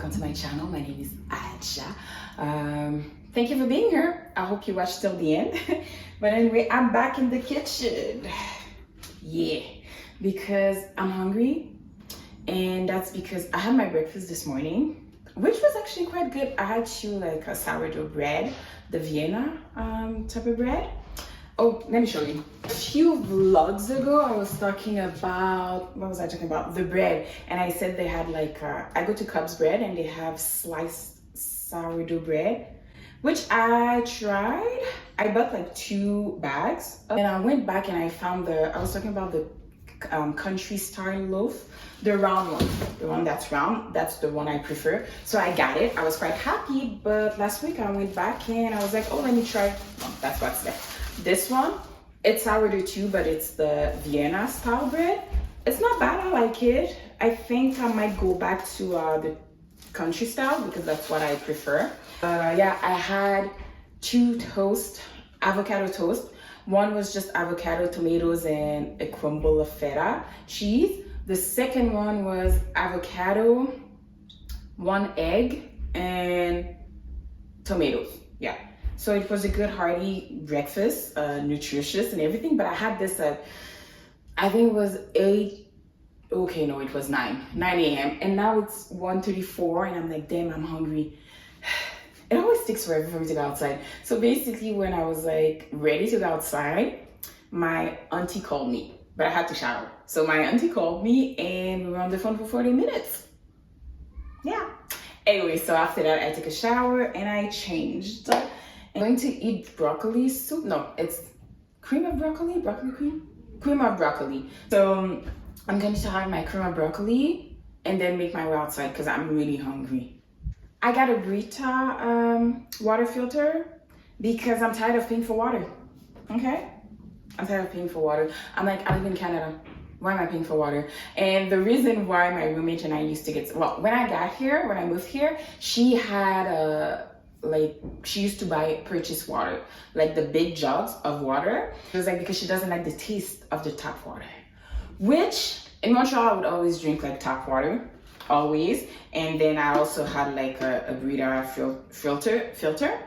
welcome to my channel. My name is Aja. Thank you for being here. I hope you watched till the end. But anyway, I'm back in the kitchen. Yeah, because I'm hungry, and that's because I had my breakfast this morning, which was actually quite good. I had like a sourdough bread, the Vienna type of bread. Oh, let me show you. A few vlogs ago, I was talking about, what was I talking about? The bread. And I said they had like, I go to Cub's Bread and they have sliced sourdough bread, which I tried. I bought like 2 bags. And I went back and I found I was talking about the country style loaf, the round one, the one that's round. That's the one I prefer. So I got it. I was quite happy. But last week I went back and I was like, oh, let me try. Oh, that's what's there. This one, it's sourdough too, but it's the Vienna style bread. It's not bad, I like it. I think I might go back to the country style because that's what I prefer. Yeah, I had 2 avocado toast. One was just avocado, tomatoes, and a crumble of feta cheese. The second one was avocado, 1 egg, and tomatoes, yeah. So it was a good hearty breakfast, nutritious and everything. But I had this at, I think it was 8, okay, no, it was 9 a.m. And now it's 1:34 and I'm like, damn, I'm hungry. It always takes forever for me to go outside. So basically when I was like ready to go outside, my auntie called me, but I had to shower. So my auntie called me and we were on the phone for 40 minutes. Yeah. Anyway, so after that, I took a shower and I changed. I'm going to eat broccoli soup. No, it's cream of broccoli, cream of broccoli. So I'm going to have my cream of broccoli and then make my way outside because I'm really hungry. I got a Brita water filter because I'm tired of paying for water. Okay? I'm tired of paying for water. I'm like, I live in Canada. Why am I paying for water? And the reason why my roommate and I used to get, well, when I moved here, she had she used to purchase water, like the big jugs of water. It was like, because she doesn't like the taste of the tap water, which in Montreal, I would always drink like tap water, always. And then I also had like a Brita filter.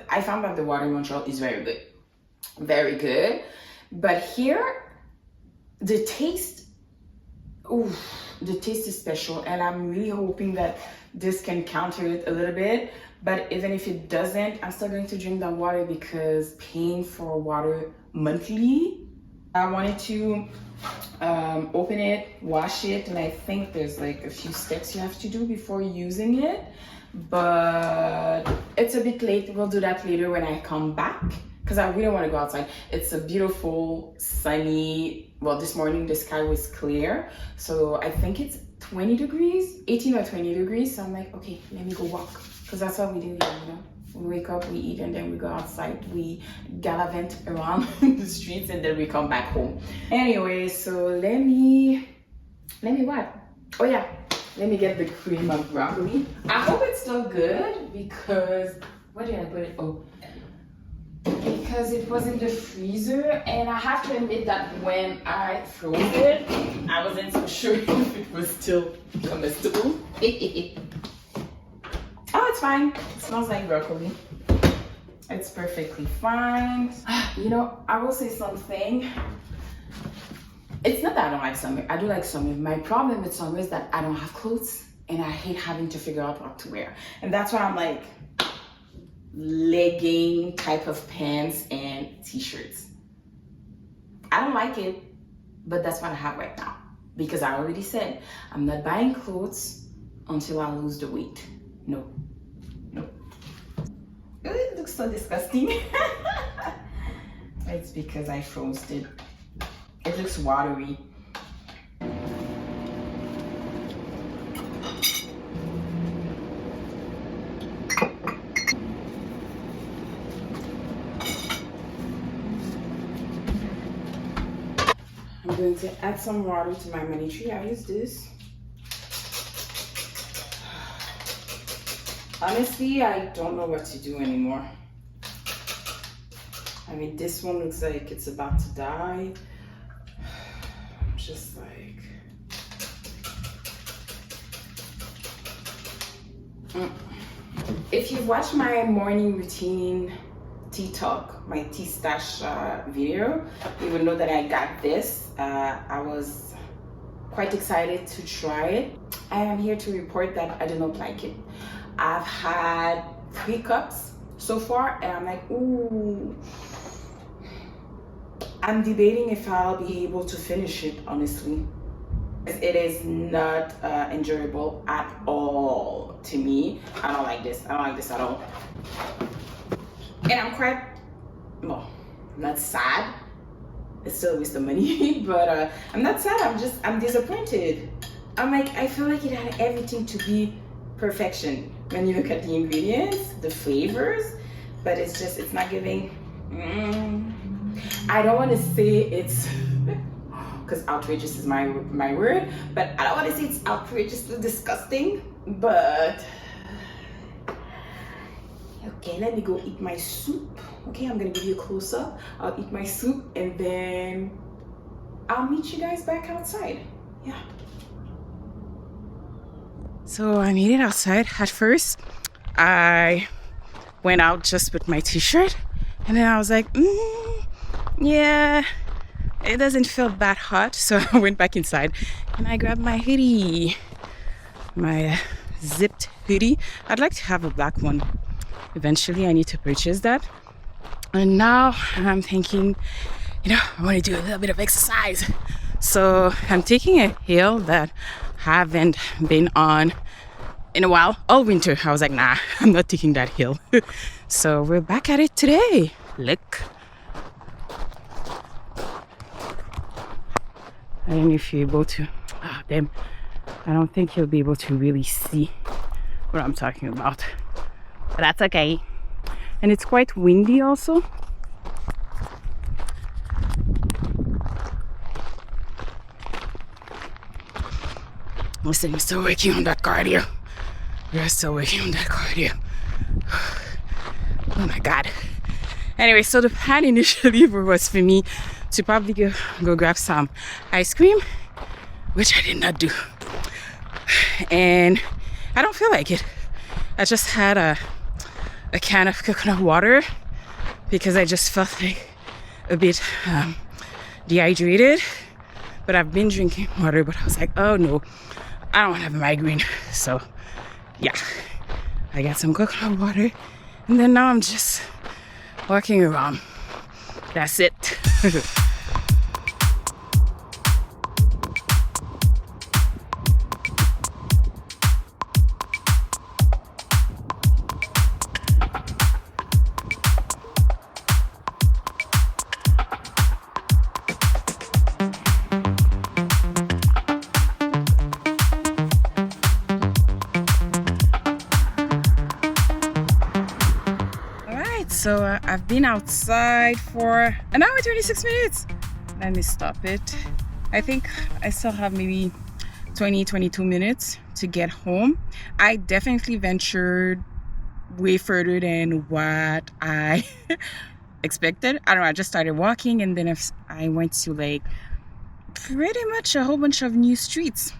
I found that the water in Montreal is very good, very good. But here, the taste is special. And I'm really hoping that this can counter it a little bit. But even if it doesn't, I'm still going to drink that water because paying for water monthly, I wanted to open it, wash it, and I think there's like a few steps you have to do before using it. But it's a bit late. We'll do that later when I come back because I really want to go outside. It's a beautiful, sunny, well, this morning the sky was clear. So I think it's 20 degrees, 18 or 20 degrees. So I'm like, okay, let me go walk. Because that's what we do here, you know. We wake up, we eat, and then we go outside. We gallivant around the streets, and then we come back home. Anyway, so let me what? Oh yeah, let me get the cream of broccoli. I hope it's still good because, where did I put it? Oh, because it was in the freezer, and I have to admit that when I froze it, I wasn't so sure if it was still comestible. Oh, it's fine. It smells like broccoli. It's perfectly fine. You know, I will say something. It's not that I don't like summer. I do like summer. My problem with summer is that I don't have clothes and I hate having to figure out what to wear. And that's why I'm like legging type of pants and t-shirts. I don't like it, but that's what I have right now. Because I already said, I'm not buying clothes until I lose the weight. No. It looks so disgusting. It's because I froze it. It looks watery. I'm going to add some water to my money tree. I use this. Honestly, I don't know what to do anymore. I mean, this one looks like it's about to die. I'm just like, If you've watched my morning routine tea talk, my tea stash video, you would know that I got this. I was quite excited to try it. I am here to report that I do not like it. I've had 3 cups so far and I'm like, ooh. I'm debating if I'll be able to finish it, honestly. It is not enjoyable at all to me. I don't like this. I don't like this at all. And I'm quite, well, not sad. It's still a waste of money, but I'm not sad. I'm disappointed. I'm like, I feel like it had everything to be perfection when you look at the ingredients, the flavors, but it's not giving. I don't want to say it's, because outrageous is my word, but I don't want to say it's outrageously disgusting, but okay, let me go eat my soup. Okay, I'm gonna give you a close-up. I'll eat my soup and then I'll meet you guys back outside. Yeah. So I made it outside. At first, I went out just with my t-shirt and then I was like, yeah, it doesn't feel that hot. So I went back inside and I grabbed my hoodie, my zipped hoodie. I'd like to have a black one. Eventually I need to purchase that. And now I'm thinking, I want to do a little bit of exercise. So I'm taking a hill that I haven't been on in a while. All winter I was like, nah, I'm not taking that hill. So we're back at it today. Look. I don't know if you're able to, damn, I don't think you'll be able to really see what I'm talking about, but that's okay. And it's quite windy also. Listen, we're still working on that cardio. We're still working on that cardio. Oh my God. Anyway, so the plan initially was for me to probably go grab some ice cream, which I did not do. And I don't feel like it. I just had a can of coconut water because I just felt like a bit dehydrated. But I've been drinking water, but I was like, oh no, I don't want to have a migraine. So yeah, I got some coconut water and then now I'm just walking around. That's it. So I've been outside for an hour 36 minutes. Let me stop it. I think I still have maybe 22 minutes to get home. I definitely ventured way further than what I expected. I don't know, I just started walking and then I went to like pretty much a whole bunch of new streets.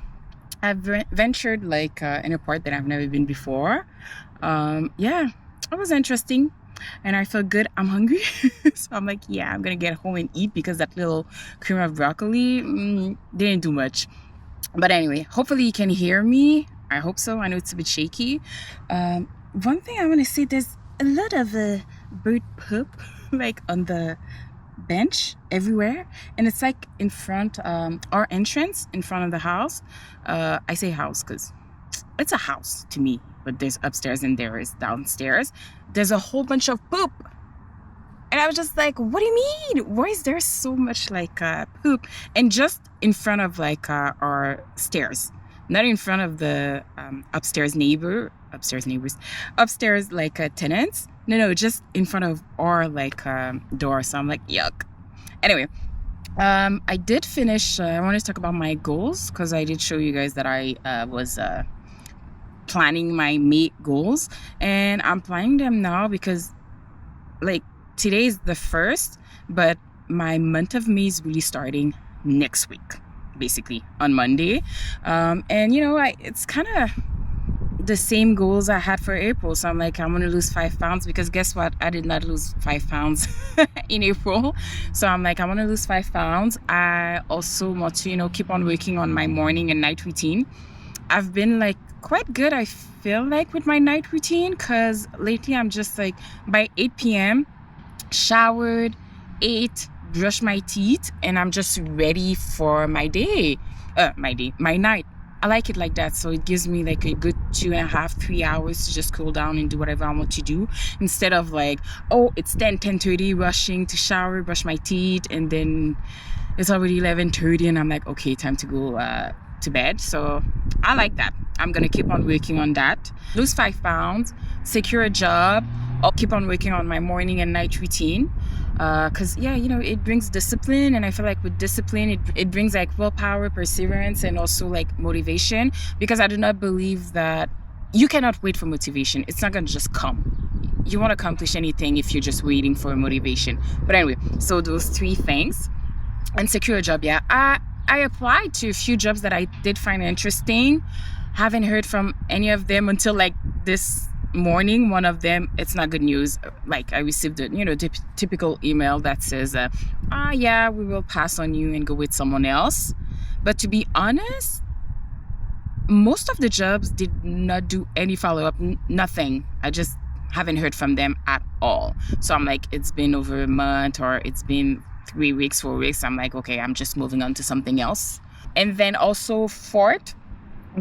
I've ventured like in a part that I've never been before. Yeah, it was interesting. And I felt good. I'm hungry. So I'm like, yeah, I'm gonna get home and eat because that little cream of broccoli didn't do much. But anyway, hopefully you can hear me. I hope so. I know it's a bit shaky. One thing I want to say, there's a lot of bird poop like on the bench everywhere, and it's like in front our entrance in front of the house. I say house because it's a house to me, but there's upstairs and there is downstairs. There's a whole bunch of poop. And I was just like, what do you mean? Why is there so much like poop? And just in front of like our stairs, not in front of the upstairs like tenants. No, just in front of our like door. So I'm like, yuck. Anyway, I did finish. I want to talk about my goals because I did show you guys that I was planning my May goals, and I'm planning them now because like today is the 1st, but my month of May is really starting next week, basically on Monday. And it's kind of the same goals I had for April. So I'm like, I'm gonna lose 5 pounds, because guess what? I did not lose 5 pounds in April. So I'm like, I want to lose 5 pounds. I also want to, keep on working on my morning and night routine. I've been like quite good, I feel like, with my night routine, because lately I'm just like, by 8 p.m. showered, ate, brushed my teeth, and I'm just ready for my day. My night. I like it like that. So it gives me like a good 2.5, 3 hours to just cool down and do whatever I want to do, instead of like, oh, it's 10:30, rushing to shower, brush my teeth, and then it's already 11:30 and I'm like, okay, time to go to bed. So I like that. I'm gonna keep on working on that. Lose 5 pounds, secure a job. I'll keep on working on my morning and night routine, because it brings discipline, and I feel like with discipline it brings like willpower, perseverance, and also like motivation, because I do not believe that you cannot wait for motivation. It's not gonna just come. You won't accomplish anything if you're just waiting for motivation. But anyway, so those 3 things. And secure a job. I applied to a few jobs that I did find interesting. Haven't heard from any of them until like this morning. One of them, it's not good news. Like, I received a typical email that says, yeah, we will pass on you and go with someone else. But to be honest, most of the jobs did not do any follow-up, nothing. I just haven't heard from them at all. So I'm like, it's been over a month, or it's been 3 weeks, 4 weeks. I'm like, okay, I'm just moving on to something else. And then also, fourth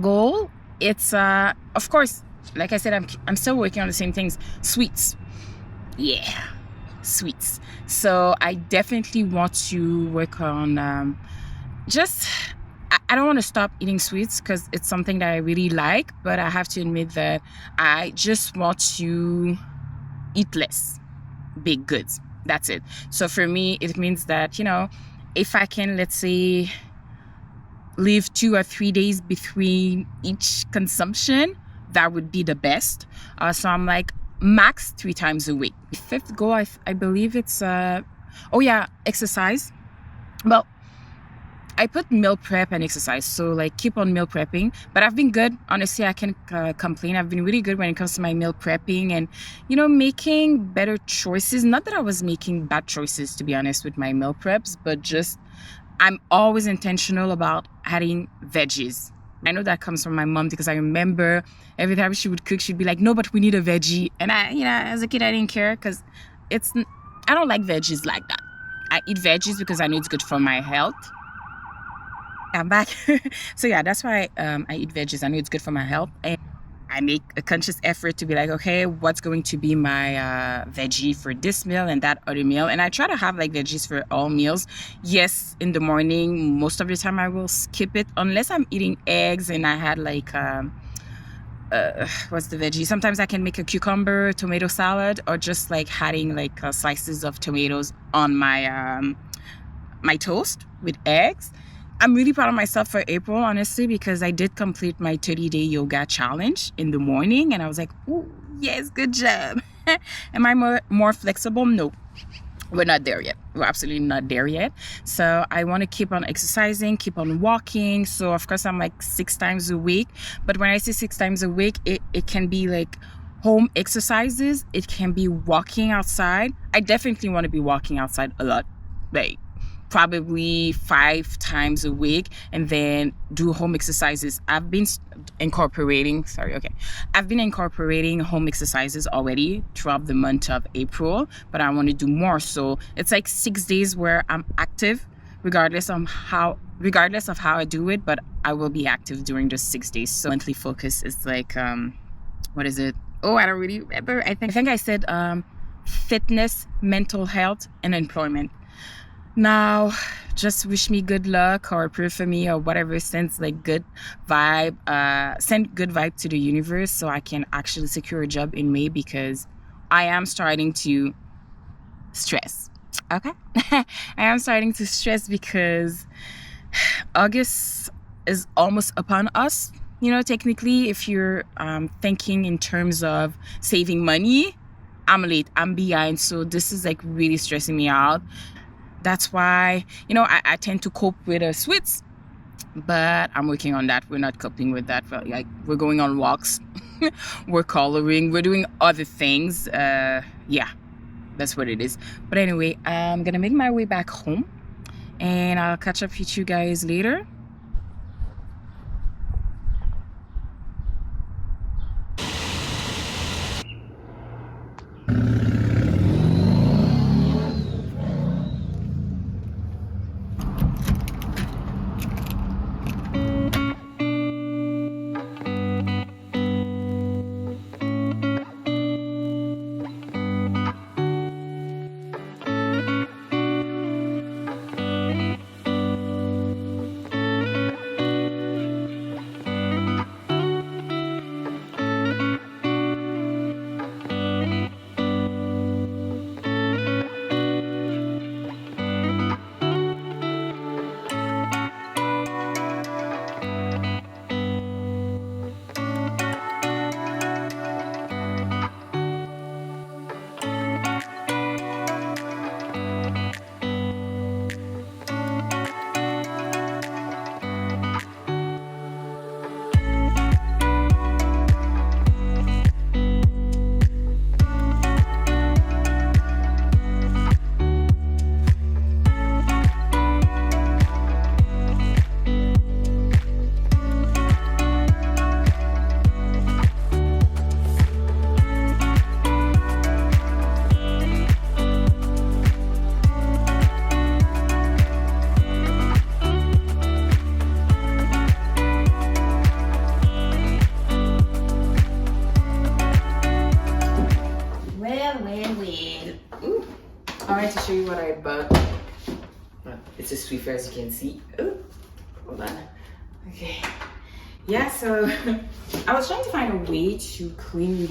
goal, it's of course, like I said, I'm still working on the same things. Sweets. Yeah, sweets. So I definitely want to work on I don't want to stop eating sweets, because it's something that I really like, but I have to admit that I just want to eat less baked goods. That's it. So for me, it means that, if I can, let's say, leave 2 or 3 days between each consumption, that would be the best. So I'm like, max 3 times a week. Fifth goal, I believe it's, exercise. Well, I put meal prep and exercise, so like keep on meal prepping. But I've been good. Honestly, I can't complain. I've been really good when it comes to my meal prepping and, making better choices. Not that I was making bad choices, to be honest, with my meal preps, but just I'm always intentional about adding veggies. I know that comes from my mom, because I remember every time she would cook, she'd be like, no, but we need a veggie. And as a kid, I didn't care, because I don't like veggies like that. I eat veggies because I know it's good for my health. I'm back. So yeah, that's why I eat veggies. I know it's good for my health, and I make a conscious effort to be like, okay, what's going to be my veggie for this meal and that other meal? And I try to have like veggies for all meals. Yes, in the morning, most of the time I will skip it unless I'm eating eggs and I had like what's the veggie? Sometimes I can make a cucumber tomato salad, or just like adding like slices of tomatoes on my my toast with eggs. I'm really proud of myself for April, honestly, because I did complete my 30-day yoga challenge in the morning, and I was like, oh, yes, good job. Am I more flexible? No, we're not there yet. We're absolutely not there yet. So I want to keep on exercising, keep on walking. So of course, I'm like 6 times a week. But when I say 6 times a week, it can be like home exercises. It can be walking outside. I definitely want to be walking outside a lot, like probably 5 times a week, and then do home exercises. I've been incorporating home exercises already throughout the month of April, but I want to do more. So it's like 6 days where I'm active, regardless of how I do it, but I will be active during those 6 days. So monthly focus is like what is it? Oh, I don't really remember. I think I said fitness, mental health, and employment. Now, just wish me good luck, or pray for me, or whatever. Send good vibe to the universe, so I can actually secure a job in May, because I am starting to stress. Okay, I am starting to stress because August is almost upon us. Technically, if you're thinking in terms of saving money, I'm late. I'm behind. So this is like really stressing me out. That's why, I tend to cope with sweets. but I'm working on that. We're not coping with that. Like, we're going on walks, we're coloring, we're doing other things. Yeah, that's what it is. But anyway, I'm gonna make my way back home, and I'll catch up with you guys later. I wanted to show you what I bought. It's a Swiffer, as you can see. Ooh, hold on. Okay. Yeah, so I was trying to find a way to clean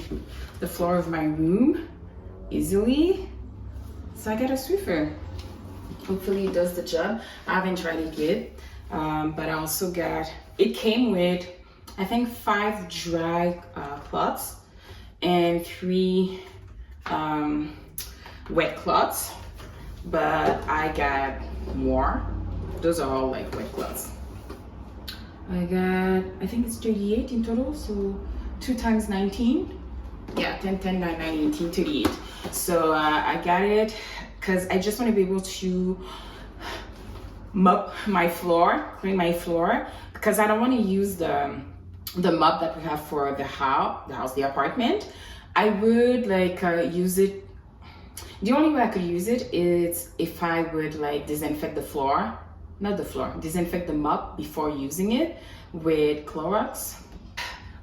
the floor of my room easily. So I got a Swiffer. Hopefully it does the job. I haven't tried it yet. But I also got, it came with, I think 5 dry cloths and 3 wet cloths, but I got more. Those are all like wet cloths. I got, I think it's 38 in total, so 2 times 19. Yeah, 10, 10, 9, 9, 18, 38. So I got it because I just want to be able to mop my floor, clean my floor, because I don't want to use the mop that we have for the apartment. I would like use it. The only way I could use it is if I would like disinfect the floor, not the floor, disinfect the mop before using it with Clorox.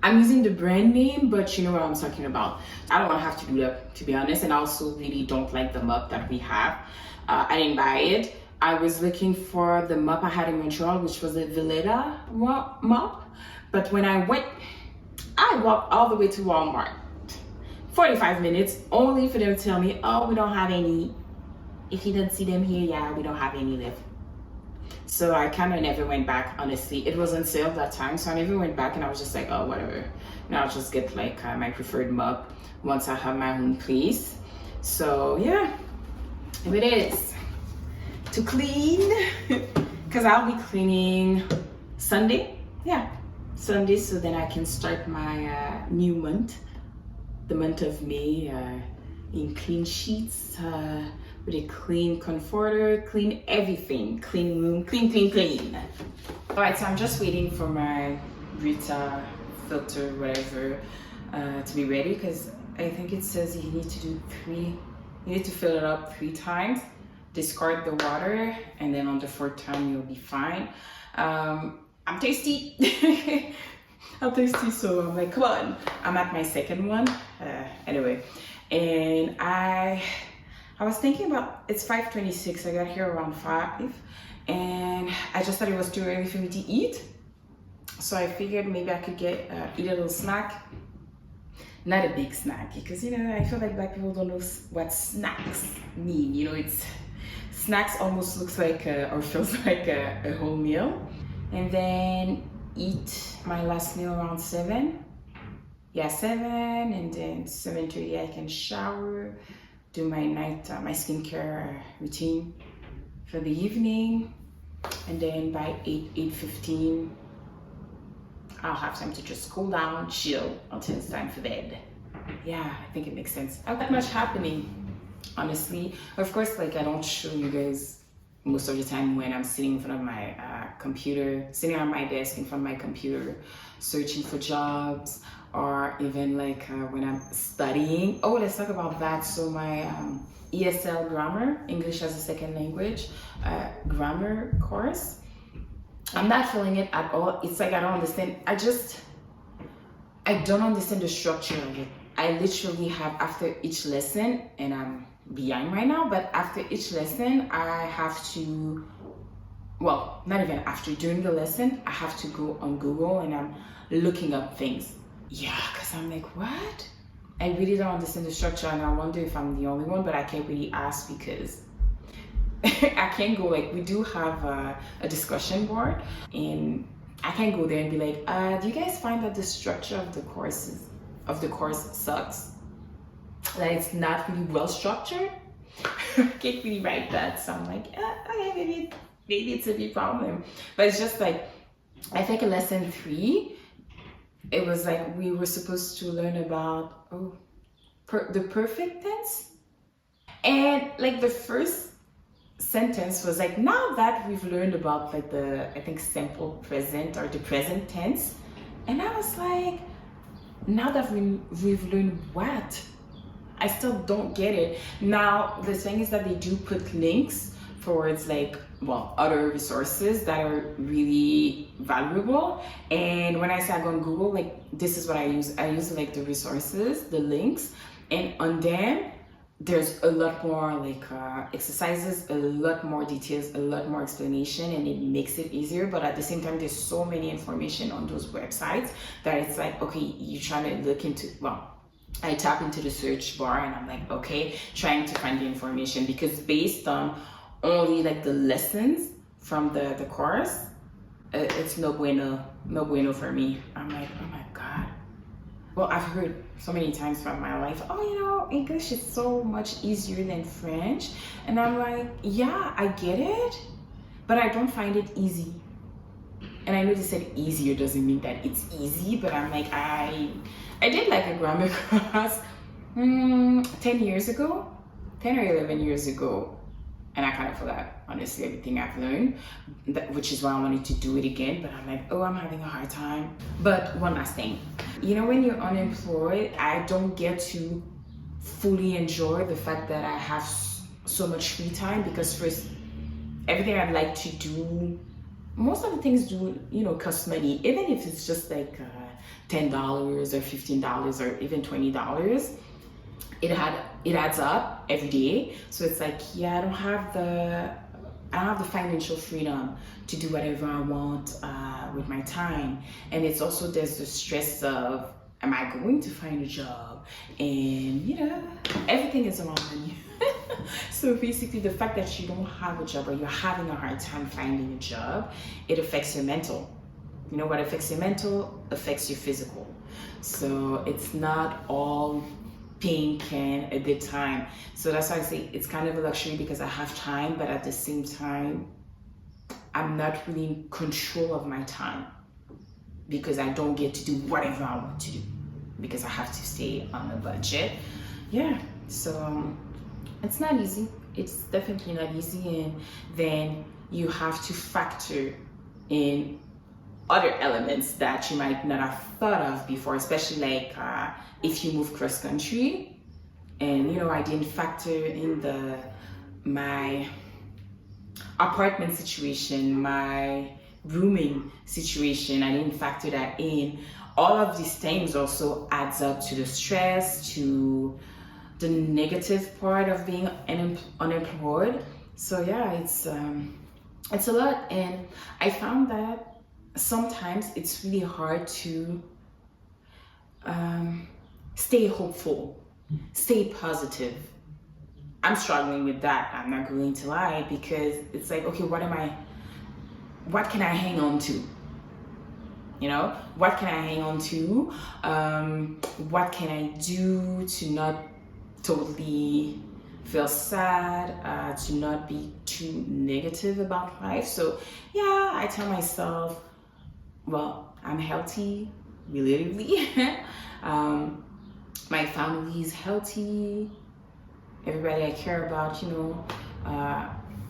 I'm using the brand name, but you know what I'm talking about. I don't want to have to do that, to be honest, and I also really don't like the mop that we have. I didn't buy it. I was looking for the mop I had in Montreal, which was a Villetta mop, but when I went, I walked all the way to Walmart. 45 minutes only for them to tell me, oh, we don't have any. If you don't see them here, yeah, we don't have any left. So I kind of never went back, honestly. It was on sale that time, so I never went back, and I was just like, oh, whatever. Now I'll just get like my preferred mop once I have my own place. So yeah, here it is to clean, because I'll be cleaning Sunday. Yeah, Sunday, so then I can start my new month. The month of May in clean sheets, with a clean comforter, clean everything, clean room, clean, clean, clean. All right, so I'm just waiting for my Brita filter, whatever, to be ready, because I think it says you need to do 3, you need to fill it up 3 times, discard the water, and then on the 4th time you'll be fine. I'm thirsty. I'm thirsty, so I'm like, come on. I'm at my 2nd one. Anyway, and I was thinking about, it's 5:26. I got here around 5, and I just thought it was too early for me to eat. So I figured maybe I could eat a little snack. Not a big snack, because you know, I feel like Black people don't know what snacks mean. You know, it's snacks almost looks like or feels like a whole meal. And then eat my last meal around 7. Yeah, 7, and then 7:30 I can shower, do my night my skincare routine for the evening, And then by 8:15, I'll have time to just cool down, chill until it's time for bed. Yeah, I think it makes sense. Not that much happening, honestly. Of course, like I don't show you guys most of the time when I'm sitting in front of my computer, sitting on my desk in front of my computer, searching for jobs, or even like when I'm studying. Oh, let's talk about that. So my ESL grammar, English as a second language, grammar course, I'm not feeling it at all. It's like I don't understand. I don't understand the structure of it. I literally have, after each lesson, and I'm behind right now, but after each lesson, I have to, well, not even after, during the lesson, I have to go on Google and I'm looking up things. Yeah, because I'm like, what? I really don't understand the structure, and I wonder if I'm the only one, but I can't really ask because I can't go, like, we do have a discussion board, and I can't go there and be like, do you guys find that the structure of the course sucks? That it's not really well structured? I can't really write that, so I'm like, okay, maybe it's a big problem. But it's just like, I think in lesson 3, it was like we were supposed to learn about the perfect tense, and like the first sentence was like, now that we've learned about like the, I think, simple present or the present tense, and I was like, now that we've learned what? I still don't get it. Now the thing is that they do put links towards like, well, other resources that are really valuable, and when I say I go on Google, like this is what I use like the resources, the links, and on them there's a lot more like exercises, a lot more details, a lot more explanation, and it makes it easier. But at the same time, there's so many information on those websites that it's like, okay, you're trying to look into, well, I tap into the search bar and I'm like, okay, trying to find the information, because based on only like the lessons from the course, it's no bueno for me. I'm like, oh my God. Well, I've heard so many times from my life, oh, you know, English is so much easier than French. And I'm like, yeah, I get it, but I don't find it easy. And I know they said easier doesn't mean that it's easy, but I'm like, I did like a grammar class 10 years ago, 10 or 11 years ago. And I kind of forgot, honestly, everything I've learned, which is why I wanted to do it again. But I'm like, oh, I'm having a hard time. But one last thing, you know, when you're unemployed, I don't get to fully enjoy the fact that I have so much free time, because first, everything I'd like to do, most of the things do, you know, cost money, even if it's just like $10 or $15 or even $20. It adds up every day. So it's like, yeah, I don't have the financial freedom to do whatever I want with my time. And it's also, there's the stress of, am I going to find a job? And you know, everything is around money. So basically, the fact that you don't have a job, or you're having a hard time finding a job, it affects your mental. You know, what affects your mental affects your physical. So it's not all pink and a good time. So that's why I say it's kind of a luxury, because I have time, but at the same time, I'm not really in control of my time, because I don't get to do whatever I want to do, because I have to stay on a budget. Yeah, so it's not easy. It's definitely not easy. And then you have to factor in other elements that you might not have thought of before, especially like if you move cross country. And you know, I didn't factor in my apartment situation, my rooming situation. I didn't factor that in. All of these things also adds up to the stress, to the negative part of being unemployed. So yeah, it's a lot. And I found that sometimes it's really hard to stay hopeful, stay positive. I'm struggling with that, I'm not going to lie, because it's like, okay, what can I hang on to? You know, what can I hang on to? What can I do to not totally feel sad, to not be too negative about life. So yeah, I tell myself, well, I'm healthy, relatively. My family is healthy. Everybody I care about,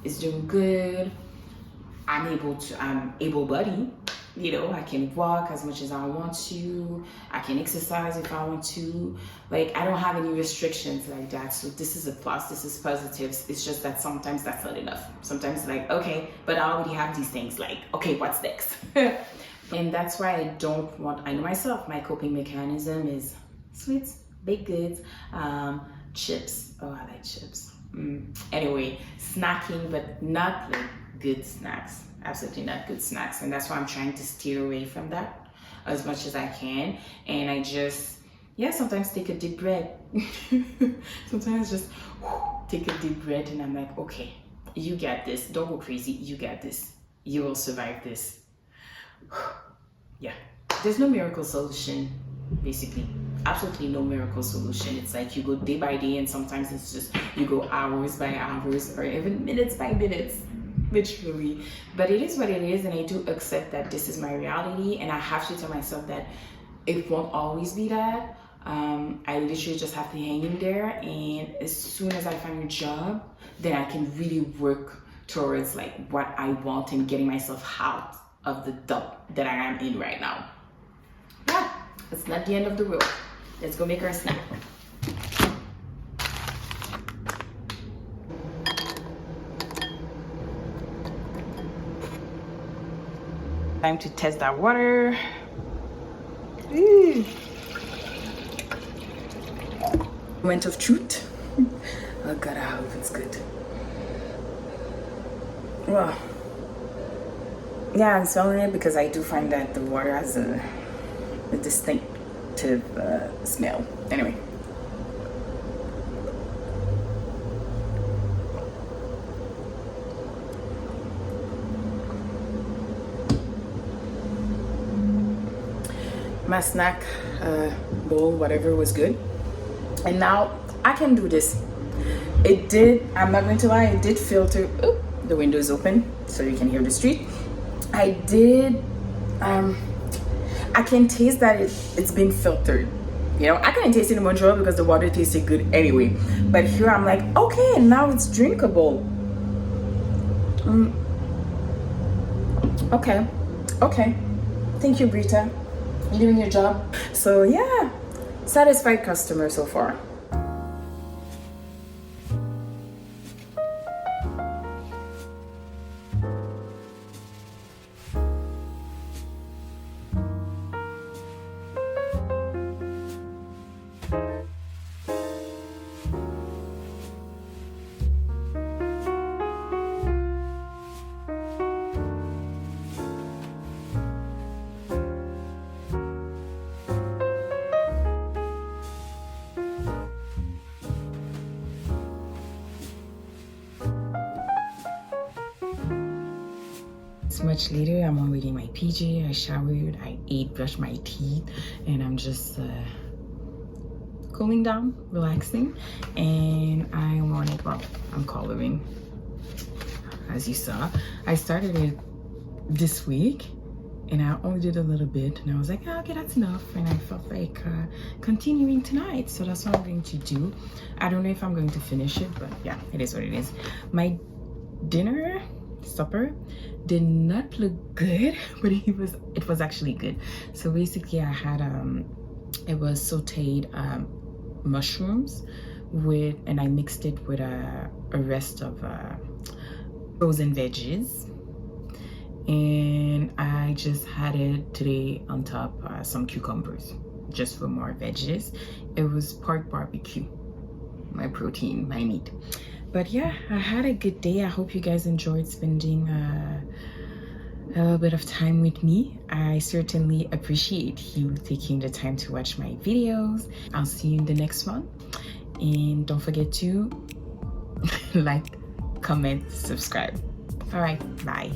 is doing good. I'm able-bodied. I can walk as much as I want to. I can exercise if I want to. Like, I don't have any restrictions like that. So this is a plus, this is positives. It's just that sometimes that's not enough. Sometimes like, okay, but I already have these things. Like, okay, what's next? And that's why I know myself, my coping mechanism is sweets, baked goods, chips. Oh, I like chips. Anyway, snacking, but not like good snacks. Absolutely not good snacks. And that's why I'm trying to steer away from that as much as I can. And I just, sometimes take a deep breath. Sometimes just take a deep breath, and I'm like, okay, you got this. Don't go crazy. You got this. You will survive this. Yeah, there's no miracle solution, basically. Absolutely no miracle solution. It's like you go day by day, and sometimes it's just you go hours by hours, or even minutes by minutes, literally. But it is what it is, and I do accept that this is my reality, and I have to tell myself that it won't always be that. I literally just have to hang in there, and as soon as I find a job, then I can really work towards like what I want and getting myself out of the dump that I am in right now. Yeah, it's not the end of the world. Let's go make our snack. Time to test that water. Ooh. Moment of truth. Oh God, I hope it's good. Well, yeah, I'm smelling it because I do find that the water has a distinctive smell. Anyway. My snack bowl, whatever, was good. And now I can do this. It did, I'm not going to lie, it did filter. Oh, the window is open so you can hear the street. I did, I can taste that it's been filtered. I couldn't taste it in Montreal because the water tasted good anyway. But here I'm like, okay, now it's drinkable. Okay. Thank you, Brita. You're doing your job. So yeah, satisfied customer so far. It's much later. I'm already in my PJ. I showered, I ate, brushed my teeth, and I'm just cooling down, relaxing. And I'm coloring, as you saw. I started it this week, and I only did a little bit, and I was like, okay, that's enough. And I felt like continuing tonight, so that's what I'm going to do. I don't know if I'm going to finish it, but yeah, it is what it is. My supper did not look good, but it was actually good. So basically I had it was sauteed mushrooms and I mixed it with a rest of frozen veggies, and I just had it today on top some cucumbers just for more veggies. It was pork barbecue, my protein, my meat. But yeah, I had a good day. I hope you guys enjoyed spending a little bit of time with me. I certainly appreciate you taking the time to watch my videos. I'll see you in the next one. And don't forget to like, comment, subscribe. All right, bye.